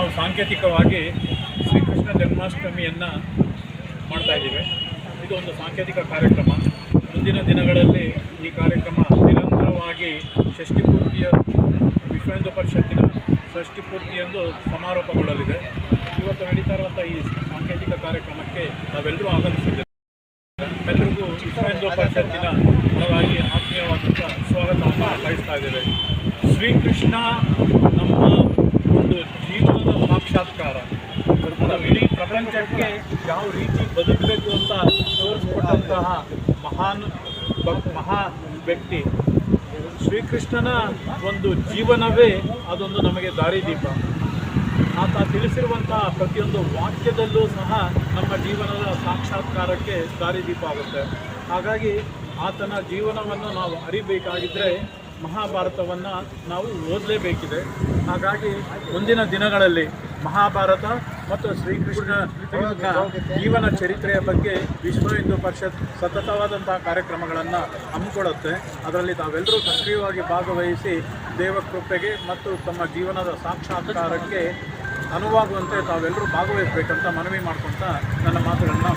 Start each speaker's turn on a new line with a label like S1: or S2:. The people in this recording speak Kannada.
S1: ನಾವು ಸಾಂಕೇತಿಕವಾಗಿ ಶ್ರೀಕೃಷ್ಣ ಜನ್ಮಾಷ್ಟಮಿಯನ್ನು ಮಾಡ್ತಾ ಇದ್ದೀವಿ. ಇದು ಒಂದು ಸಾಂಕೇತಿಕ ಕಾರ್ಯಕ್ರಮ. ಮುಂದಿನ ದಿನಗಳಲ್ಲಿ ಈ ಕಾರ್ಯಕ್ರಮ ನಿರಂತರವಾಗಿ ಷಷ್ಠಿಪೂರ್ತಿಯ ವಿಶ್ವ ಹಿಂದೂ ಪರಿಷತ್ತಿನ ಷಷ್ಠಿಪೂರ್ತಿಯಂದು ಸಮಾರೋಪಗೊಳ್ಳಲಿದೆ. ಇವತ್ತು ನಡೀತಾ ಇರುವಂಥ ಈ ಸಾಂಕೇತಿಕ ಕಾರ್ಯಕ್ರಮಕ್ಕೆ ನಾವೆಲ್ಲರೂ ಆಗಮಿಸಿದ್ದೇವೆ. ಎಲ್ಲರಿಗೂ ವಿಶ್ವ ಹಿಂದೂ ಪರಿಷತ್ತಿನ ಪರವಾಗಿ ಆತ್ಮೀಯವಾದಂಥ ಸ್ವಾಗತವನ್ನು ಬಯಸ್ತಾ ಇದ್ದೇವೆ. ಶ್ರೀಕೃಷ್ಣ ನಮ್ಮ ಒಂದು ಜೀವನದ ಸಾಕ್ಷಾತ್ಕಾರ, ಇಡೀ ಪ್ರಪಂಚಕ್ಕೆ ಯಾವ ರೀತಿ ಬದುಕಬೇಕು ಅಂತ ತೋರಿಸ್ಕೊಟ್ಟಂತಹ ಮಹಾ ವ್ಯಕ್ತಿ. ಶ್ರೀಕೃಷ್ಣನ ಒಂದು ಜೀವನವೇ ಅದೊಂದು ನಮಗೆ ದಾರಿದೀಪ. ಆತ ತಿಳಿಸಿರುವಂತಹ ಪ್ರತಿಯೊಂದು ವಾಕ್ಯದಲ್ಲೂ ಸಹ ನಮ್ಮ ಜೀವನದ ಸಾಕ್ಷಾತ್ಕಾರಕ್ಕೆ ದಾರಿದೀಪ ಆಗುತ್ತೆ. ಹಾಗಾಗಿ ಆತನ ಜೀವನವನ್ನು ನಾವು ಅರಿಬೇಕಾಗಿದ್ದರೆ ಮಹಾಭಾರತವನ್ನು ನಾವು ಓದಲೇಬೇಕಿದೆ. ಹಾಗಾಗಿ ಮುಂದಿನ ದಿನಗಳಲ್ಲಿ ಮಹಾಭಾರತ ಮತ್ತು ಶ್ರೀಕೃಷ್ಣ ಜೀವನ ಚರಿತ್ರೆಯ ಬಗ್ಗೆ ವಿಶ್ವ ಹಿಂದೂ ಪರಿಷತ್ ಸತತವಾದಂತಹ ಕಾರ್ಯಕ್ರಮಗಳನ್ನು ಹಮ್ಮಿಕೊಳ್ಳುತ್ತೆ. ಅದರಲ್ಲಿ ತಾವೆಲ್ಲರೂ ಸಕ್ರಿಯವಾಗಿ ಭಾಗವಹಿಸಿ ದೇವಕೃಪೆಗೆ ಮತ್ತು ತಮ್ಮ ಜೀವನದ ಸಾಕ್ಷಾತ್ಕಾರಕ್ಕೆ ಅನುವಾಗುವಂತೆ ತಾವೆಲ್ಲರೂ ಭಾಗವಹಿಸಬೇಕಂತ ಮನವಿ ಮಾಡ್ಕೊಳ್ತಾ ನನ್ನ ಮಾತುಗಳನ್ನು